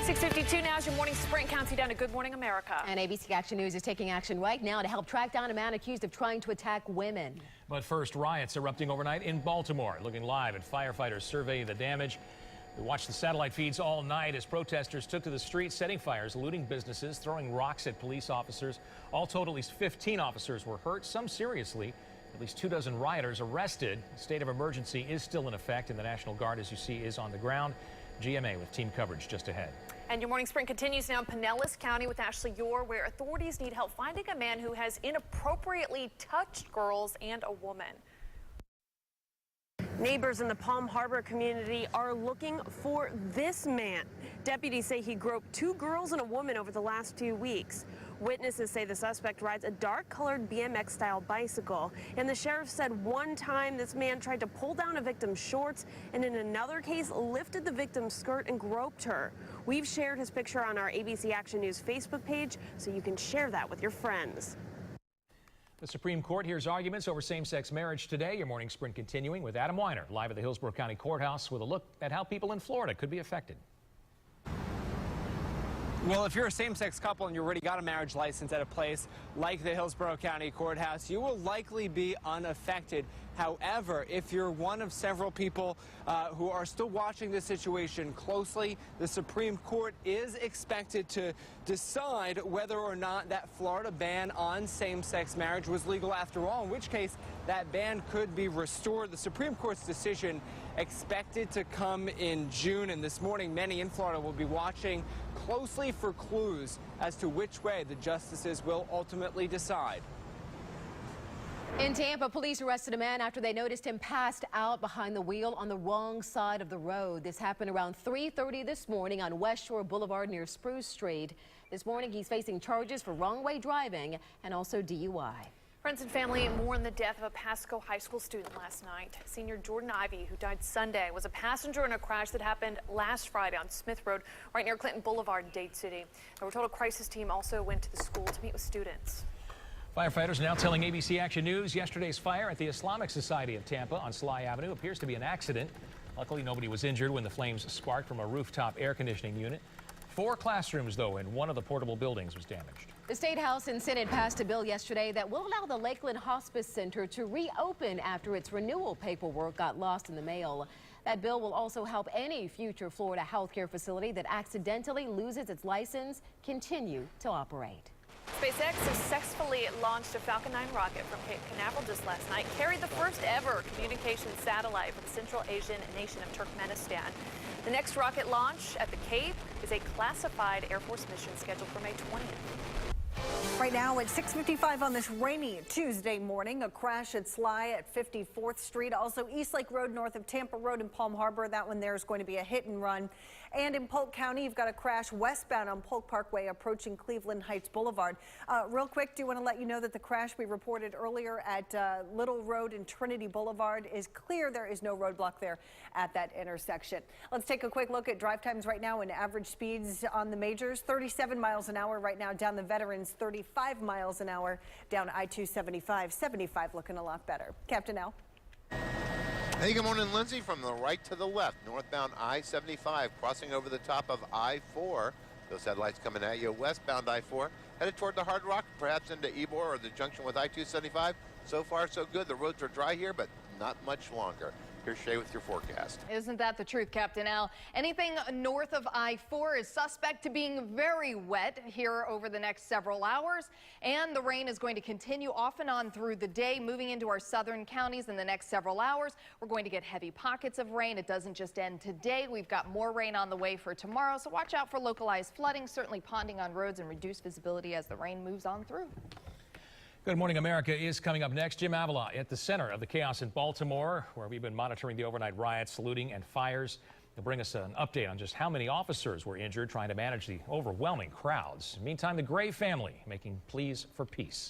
6:52 now is your morning sprint counts you down to Good Morning America. And ABC Action News is taking action right now to help track down a man accused of trying to attack women. But first, riots erupting overnight in Baltimore. Looking live at firefighters survey the damage. We watched the satellite feeds all night as protesters took to the streets, setting fires, looting businesses, throwing rocks at police officers. All told, at least 15 officers were hurt, some seriously. At least 24 rioters arrested. The state of emergency is still in effect, and the National Guard, as you see, is on the ground. GMA with team coverage just ahead. And your morning sprint continues now in Pinellas County with Ashley Yore, where authorities need help finding a man who has inappropriately touched girls and a woman. Neighbors in the Palm Harbor community are looking for this man. Deputies say he groped 2 girls and a woman over the last few weeks. Witnesses say the suspect rides a dark-colored BMX-style bicycle. And the sheriff said one time this man tried to pull down a victim's shorts, and in another case lifted the victim's skirt and groped her. We've shared his picture on our ABC Action News Facebook page, so you can share that with your friends. The Supreme Court hears arguments over same-sex marriage today. Your morning sprint continuing with Adam Weiner live at the Hillsborough County Courthouse with a look at how people in Florida could be affected. Well, if you're a same-sex couple and you already got a marriage license at a place like the Hillsborough County Courthouse, you will likely be unaffected. However, if you're one of several people who are still watching this situation closely, the Supreme Court is expected to decide whether or not that Florida ban on same-sex marriage was legal after all, in which case that ban could be restored. The Supreme Court's decision expected to come in June, and this morning many in Florida will be watching closely for clues as to which way the justices will ultimately decide. In Tampa, police arrested a man after they noticed him passed out behind the wheel on the wrong side of the road. This happened around 3:30 this morning on West Shore Boulevard near Spruce Street. This morning, he's facing charges for wrong-way driving and also DUI. Friends and family mourn the death of a Pasco High School student last night. Senior Jordan Ivey, who died Sunday, was a passenger in a crash that happened last Friday on Smith Road, right near Clinton Boulevard in Dade City. We're told a crisis team also went to the school to meet with students. Firefighters now telling ABC Action News yesterday's fire at the Islamic Society of Tampa on Sly Avenue appears to be an accident. Luckily, nobody was injured when the flames sparked from a rooftop air conditioning unit. 4 classrooms, though, and one of the portable buildings was damaged. The State House and Senate passed a bill yesterday that will allow the Lakeland Hospice Center to reopen after its renewal paperwork got lost in the mail. That bill will also help any future Florida healthcare facility that accidentally loses its license continue to operate. SpaceX successfully launched a Falcon 9 rocket from Cape Canaveral just last night, carried the first ever communications satellite from the Central Asian nation of Turkmenistan. The next rocket launch at the Cape is a classified Air Force mission scheduled for May 20th. Right now at 6:55 on this rainy Tuesday morning, a crash at Sly at 54th Street, also East Lake Road north of Tampa Road in Palm Harbor. That one there is going to be a hit and run. And in Polk County, you've got a crash westbound on Polk Parkway approaching Cleveland Heights Boulevard. Real quick, do want to let you know that the crash we reported earlier at Little Road and Trinity Boulevard is clear. There is no roadblock there at that intersection. Let's take a quick look at drive times right now and average speeds on the majors. 37 miles an hour right now down the Veterans, 35 miles an hour down I-275, 75 looking a lot better. Captain Al. Hey, good morning, Lindsay. From the right to the left, northbound I-75 crossing over the top of I-4. Those headlights coming at you. Westbound I-4 headed toward the Hard Rock, perhaps into Ybor or the junction with I-275. So far, so good. The roads are dry here, but not much longer. Here's Shay with your forecast. Isn't that the truth, Captain Al? Anything north of I-4 is suspect to being very wet here over the next several hours. And the rain is going to continue off and on through the day, moving into our southern counties in the next several hours. We're going to get heavy pockets of rain. It doesn't just end today. We've got more rain on the way for tomorrow. So watch out for localized flooding, certainly ponding on roads and reduced visibility as the rain moves on through. Good Morning America is coming up next. Jim Avila at the center of the chaos in Baltimore, where we've been monitoring the overnight riots, looting, and fires. He'll bring us an update on just how many officers were injured trying to manage the overwhelming crowds. Meantime, the Gray family making pleas for peace.